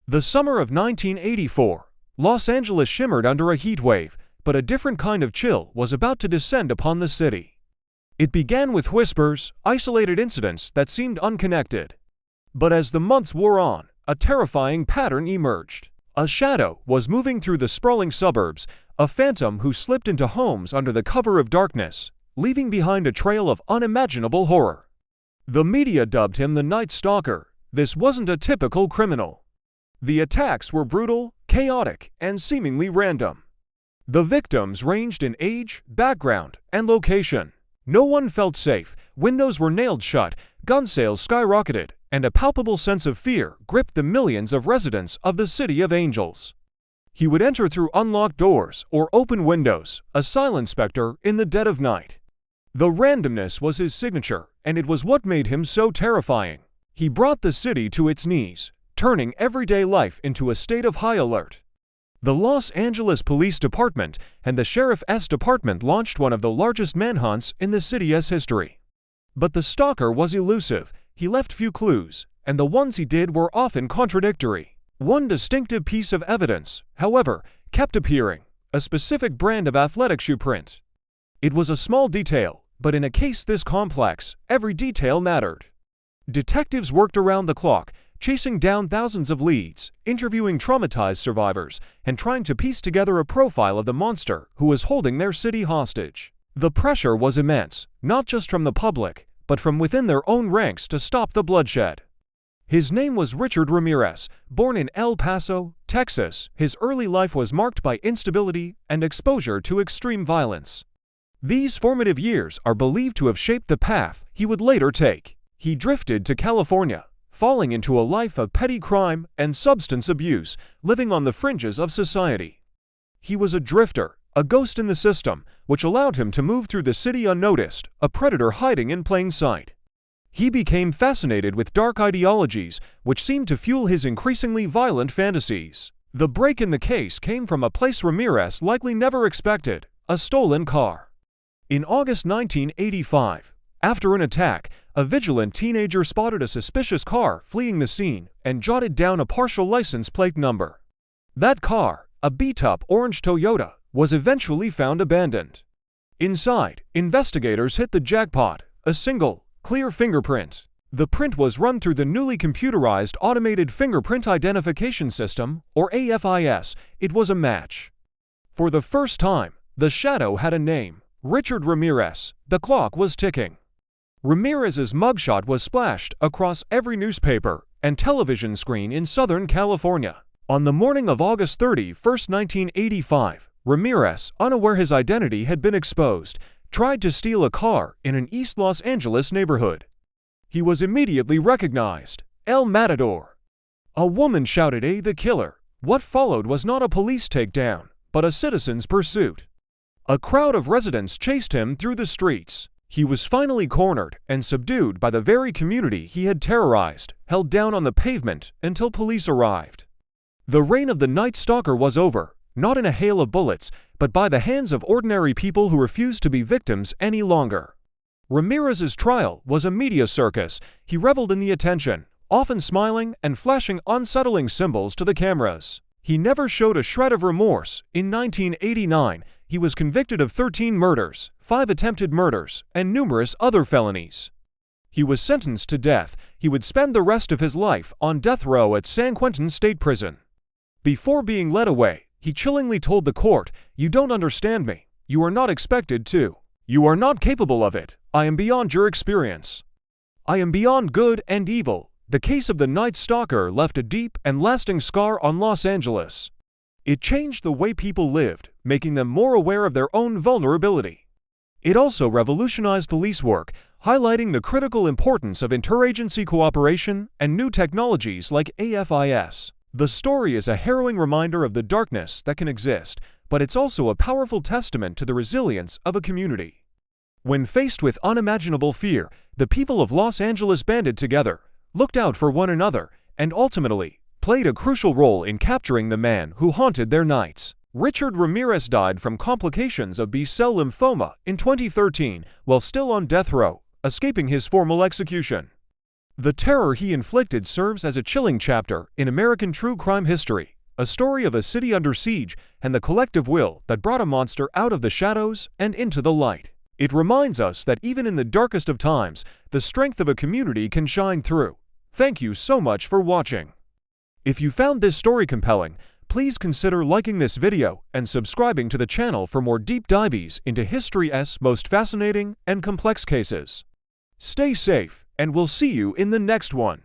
The summer of 1984, Los Angeles shimmered under a heat wave, but a different kind of chill was about to descend upon the city. It began with whispers, isolated incidents that seemed unconnected. But as the months wore on, a terrifying pattern emerged. A shadow was moving through the sprawling suburbs, a phantom who slipped into homes under the cover of darkness, leaving behind a trail of unimaginable horror. The media dubbed him the Night Stalker. This wasn't a typical criminal. The attacks were brutal, chaotic, and seemingly random. The victims ranged in age, background, and location. No one felt safe, windows were nailed shut, gun sales skyrocketed, and a palpable sense of fear gripped the millions of residents of the City of Angels. He would enter through unlocked doors or open windows, a silent specter in the dead of night. The randomness was his signature, and it was what made him so terrifying. He brought the city to its knees, turning everyday life into a state of high alert. The Los Angeles Police Department and the Sheriff's Department launched one of the largest manhunts in the city's history. But the stalker was elusive, he left few clues, and the ones he did were often contradictory. One distinctive piece of evidence, however, kept appearing, a specific brand of athletic shoe print. It was a small detail, but in a case this complex, every detail mattered. Detectives worked around the clock, chasing down thousands of leads, interviewing traumatized survivors, and trying to piece together a profile of the monster who was holding their city hostage. The pressure was immense, not just from the public, but from within their own ranks to stop the bloodshed. His name was Richard Ramirez. Born in El Paso, Texas, his early life was marked by instability and exposure to extreme violence. These formative years are believed to have shaped the path he would later take. He drifted to California, falling into a life of petty crime and substance abuse, living on the fringes of society. He was a drifter, a ghost in the system, which allowed him to move through the city unnoticed, a predator hiding in plain sight. He became fascinated with dark ideologies, which seemed to fuel his increasingly violent fantasies. The break in the case came from a place Ramirez likely never expected: a stolen car. In August 1985, after an attack, a vigilant teenager spotted a suspicious car fleeing the scene and jotted down a partial license plate number. That car, a beat-up orange Toyota, was eventually found abandoned. Inside, investigators hit the jackpot: a single, clear fingerprint. The print was run through the newly computerized Automated Fingerprint Identification System, or AFIS. It was a match. For the first time, the shadow had a name: Richard Ramirez. The clock was ticking. Ramirez's mugshot was splashed across every newspaper and television screen in Southern California. On the morning of August 31, 1985, Ramirez, unaware his identity had been exposed, tried to steal a car in an East Los Angeles neighborhood. He was immediately recognized: El Matador. A woman shouted, "Hey, the killer!" What followed was not a police takedown, but a citizen's pursuit. A crowd of residents chased him through the streets. He was finally cornered and subdued by the very community he had terrorized, held down on the pavement until police arrived. The reign of the Night Stalker was over, not in a hail of bullets, but by the hands of ordinary people who refused to be victims any longer. Ramirez's trial was a media circus. He reveled in the attention, often smiling and flashing unsettling symbols to the cameras. He never showed a shred of remorse. In 1989, he was convicted of 13 murders, 5 attempted murders, and numerous other felonies. He was sentenced to death. He would spend the rest of his life on death row at San Quentin State Prison. Before being led away, he chillingly told the court, "You don't understand me. You are not expected to. You are not capable of it. I am beyond your experience. I am beyond good and evil." The case of the Night Stalker left a deep and lasting scar on Los Angeles. It changed the way people lived, making them more aware of their own vulnerability. It also revolutionized police work, highlighting the critical importance of interagency cooperation and new technologies like AFIS. The story is a harrowing reminder of the darkness that can exist, but it's also a powerful testament to the resilience of a community. When faced with unimaginable fear, the people of Los Angeles banded together, looked out for one another, and ultimately played a crucial role in capturing the man who haunted their nights. Richard Ramirez died from complications of B-cell lymphoma in 2013 while still on death row, escaping his formal execution. The terror he inflicted serves as a chilling chapter in American true crime history, a story of a city under siege and the collective will that brought a monster out of the shadows and into the light. It reminds us that even in the darkest of times, the strength of a community can shine through. Thank you so much for watching. If you found this story compelling, please consider liking this video and subscribing to the channel for more deep dives into history's most fascinating and complex cases. Stay safe, and we'll see you in the next one.